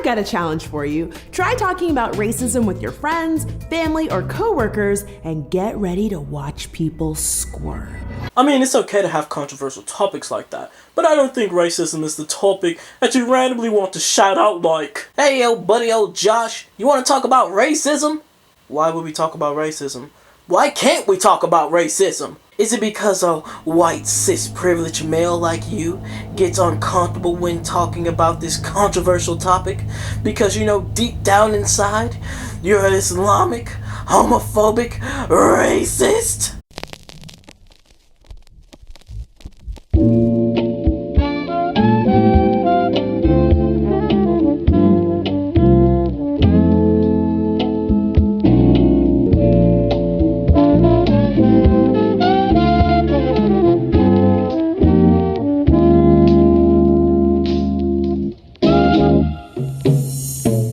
I've got a challenge for you. Try talking about racism with your friends, family, or coworkers, and get ready to watch people squirm. I mean, it's okay to have controversial topics like that, but I don't think racism is the topic that you randomly want to shout out like, "Hey yo buddy old Josh, you want to talk about racism?" Why would we talk about racism? Why can't we talk about racism? Is it because a white cis privileged male like you gets uncomfortable when talking about this controversial topic? Because you know deep down inside, you're an Islamic, homophobic, racist?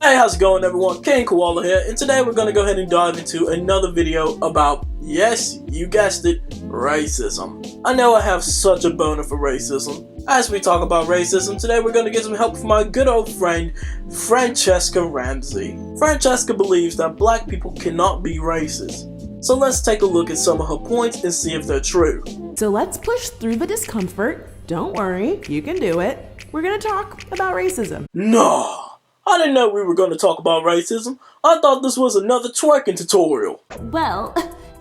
Hey, how's it going everyone? King Koala here, and today we're gonna go ahead and dive into another video about, yes, you guessed it, racism. I know I have such a boner for racism. As we talk about racism, today we're gonna get some help from my good old friend, Francesca Ramsey. Francesca believes that black people cannot be racist. So let's take a look at some of her points and see if they're true. So let's push through the discomfort. Don't worry, you can do it. We're gonna talk about racism. No! I didn't know we were going to talk about racism. I thought this was another twerking tutorial. Well,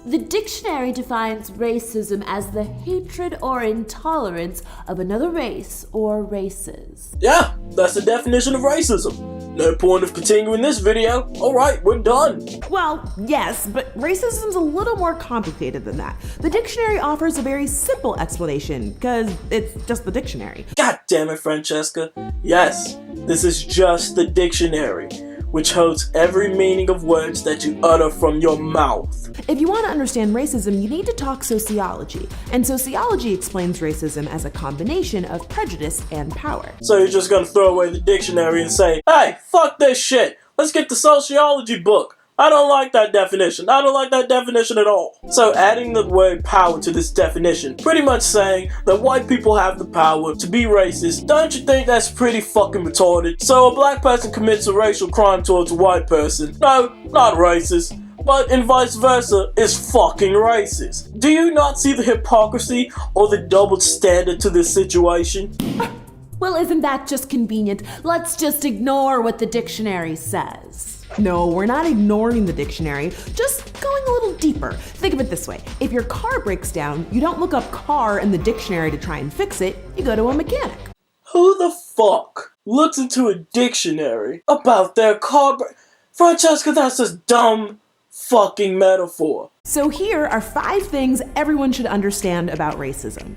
the dictionary defines racism as the hatred or intolerance of another race or races. Yeah, that's the definition of racism. No point of continuing this video. Alright, we're done. Well, yes, but racism's a little more complicated than that. The dictionary offers a very simple explanation, because it's just the dictionary. God damn it, Francesca. Yes, this is just the dictionary, which holds every meaning of words that you utter from your mouth. If you want to understand racism, you need to talk sociology. And sociology explains racism as a combination of prejudice and power. So you're just gonna throw away the dictionary and say, "Hey, fuck this shit. Let's get the sociology book. I don't like that definition. I don't like that definition at all." So adding the word power to this definition, pretty much saying that white people have the power to be racist, don't you think that's pretty fucking retarded? So a black person commits a racial crime towards a white person. No, not racist. But in vice versa, is fucking racist. Do you not see the hypocrisy or the double standard to this situation? Well, isn't that just convenient? Let's just ignore what the dictionary says. No, we're not ignoring the dictionary, just going a little deeper. Think of it this way. If your car breaks down, you don't look up car in the dictionary to try and fix it, you go to a mechanic. Who the fuck looks into a dictionary about their car Francesca, that's a dumb fucking metaphor. So here are 5 things everyone should understand about racism.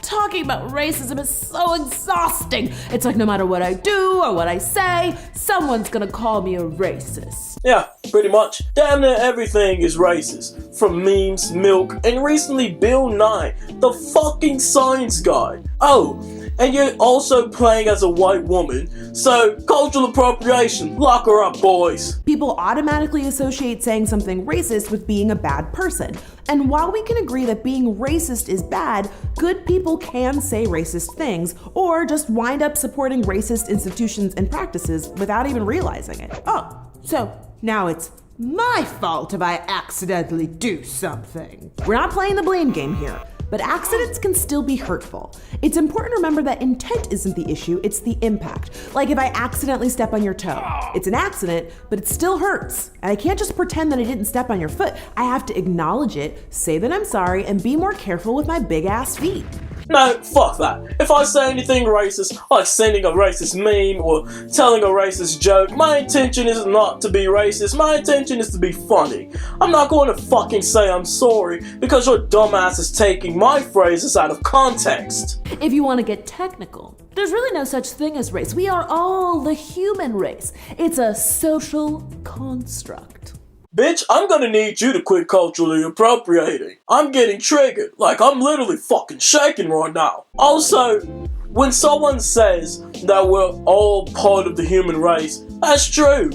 Talking about racism is so exhausting. It's like no matter what I do or what I say, someone's gonna call me a racist. Yeah, pretty much. Damn near everything is racist. From memes, milk, and recently Bill Nye, the fucking science guy. Oh, and you're also playing as a white woman, so cultural appropriation, lock her up, boys. People automatically associate saying something racist with being a bad person. And while we can agree that being racist is bad, good people can say racist things, or just wind up supporting racist institutions and practices without even realizing it. Oh, so now it's my fault if I accidentally do something. We're not playing the blame game here. But accidents can still be hurtful. It's important to remember that intent isn't the issue, it's the impact. Like if I accidentally step on your toe. It's an accident, but it still hurts. And I can't just pretend that I didn't step on your foot. I have to acknowledge it, say that I'm sorry, and be more careful with my big ass feet. No, fuck that. If I say anything racist, like sending a racist meme or telling a racist joke, my intention is not to be racist, my intention is to be funny. I'm not going to fucking say I'm sorry because your dumbass is taking my phrases out of context. If you want to get technical, there's really no such thing as race. We are all the human race. It's a social construct. Bitch, I'm gonna need you to quit culturally appropriating. I'm getting triggered, like I'm literally fucking shaking right now. Also, when someone says that we're all part of the human race, that's true.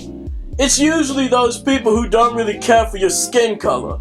It's usually those people who don't really care for your skin color,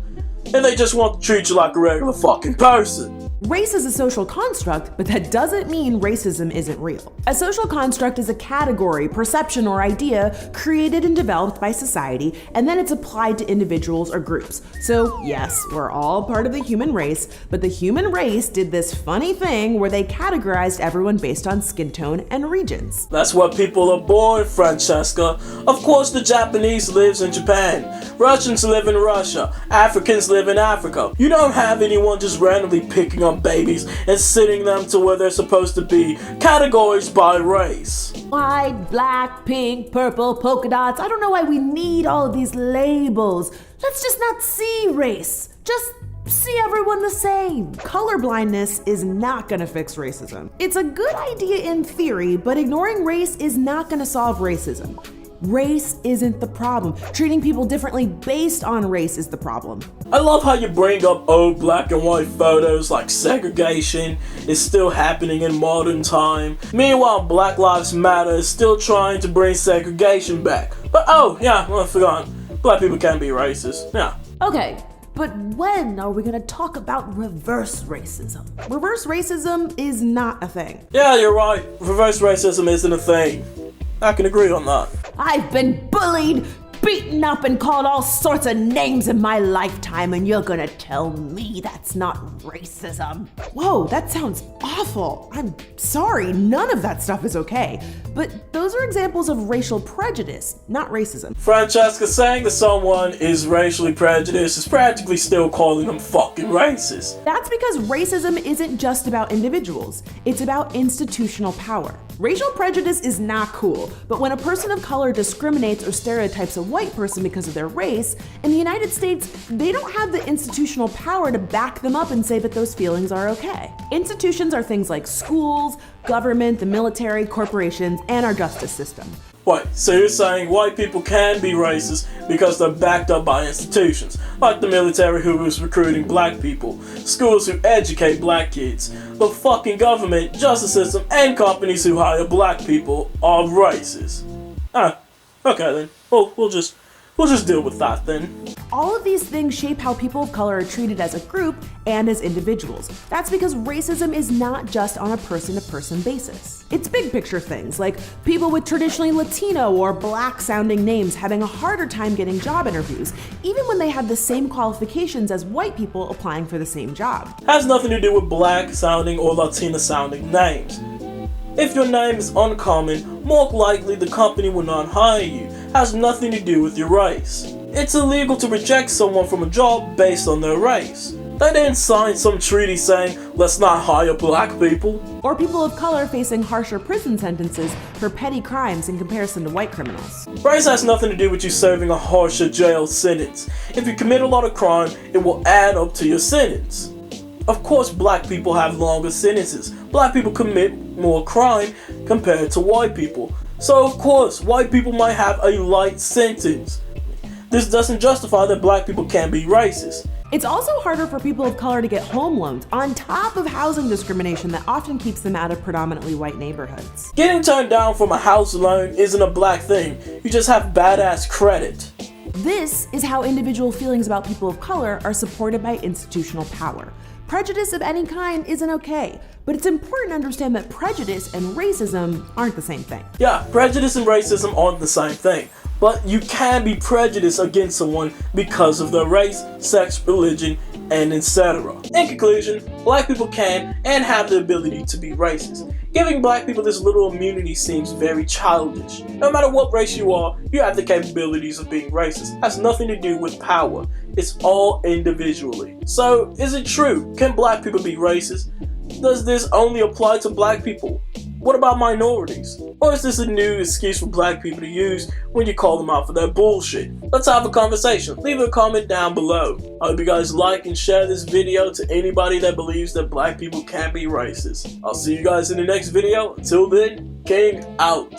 and they just want to treat you like a regular fucking person. Race is a social construct, but that doesn't mean racism isn't real. A social construct is a category, perception, or idea created and developed by society, and then it's applied to individuals or groups. So yes, we're all part of the human race, but the human race did this funny thing where they categorized everyone based on skin tone and regions. That's where people are born, Francesca. Of course the Japanese lives in Japan, Russians live in Russia, Africans live in Africa. You don't have anyone just randomly picking up babies and sitting them to where they're supposed to be, categorized by race. White, black, pink, purple, polka dots. I don't know why we need all of these labels. Let's just not see race. Just see everyone the same. Colorblindness is not gonna fix racism. It's a good idea in theory, but ignoring race is not gonna solve racism. Race isn't the problem. Treating people differently based on race is the problem. I love how you bring up old black and white photos like segregation is still happening in modern time. Meanwhile, Black Lives Matter is still trying to bring segregation back. But oh yeah, I forgot. Black people can be racist. Yeah. Okay, but when are we gonna talk about reverse racism? Reverse racism is not a thing. Yeah, you're right. Reverse racism isn't a thing. I can agree on that. I've been bullied, beaten up, and called all sorts of names in my lifetime, and you're gonna tell me that's not racism? Whoa, that sounds awful. I'm sorry, none of that stuff is okay. But those are examples of racial prejudice, not racism. Francesca, saying that someone is racially prejudiced is practically still calling them fucking racist. That's because racism isn't just about individuals, it's about institutional power. Racial prejudice is not cool, but when a person of color discriminates or stereotypes a white person because of their race, in the United States, they don't have the institutional power to back them up and say that those feelings are okay. Institutions are things like schools, government, the military, corporations, and our justice system. Wait, so you're saying white people can be racist because they're backed up by institutions, like the military who is recruiting black people, schools who educate black kids, the fucking government, justice system, and companies who hire black people are racist. Okay then. Well, we'll just deal with that then. All of these things shape how people of color are treated as a group and as individuals. That's because racism is not just on a person-to-person basis. It's big picture things, like people with traditionally Latino or black sounding names having a harder time getting job interviews, even when they have the same qualifications as white people applying for the same job. Has nothing to do with black sounding or Latina sounding names. If your name is uncommon, more likely the company will not hire you. Has nothing to do with your race. It's illegal to reject someone from a job based on their race. They didn't sign some treaty saying, let's not hire black people. Or people of color facing harsher prison sentences for petty crimes in comparison to white criminals. Race has nothing to do with you serving a harsher jail sentence. If you commit a lot of crime, it will add up to your sentence. Of course, black people have longer sentences. Black people commit more crime compared to white people. So of course, white people might have a light sentence. This doesn't justify that black people can be racist. It's also harder for people of color to get home loans, on top of housing discrimination that often keeps them out of predominantly white neighborhoods. Getting turned down from a house loan isn't a black thing. You just have badass credit. This is how individual feelings about people of color are supported by institutional power. Prejudice of any kind isn't okay, but it's important to understand that prejudice and racism aren't the same thing. Yeah, prejudice and racism aren't the same thing, but you can be prejudiced against someone because of their race, sex, religion, and etc. In conclusion, black people can and have the ability to be racist. Giving black people this little immunity seems very childish. No matter what race you are, you have the capabilities of being racist. It has nothing to do with power. It's all individually. So, is it true? Can black people be racist? Does this only apply to black people? What about minorities? Or is this a new excuse for black people to use when you call them out for their bullshit? Let's have a conversation. Leave a comment down below. I hope you guys like and share this video to anybody that believes that black people can be racist. I'll see you guys in the next video. Until then, King out.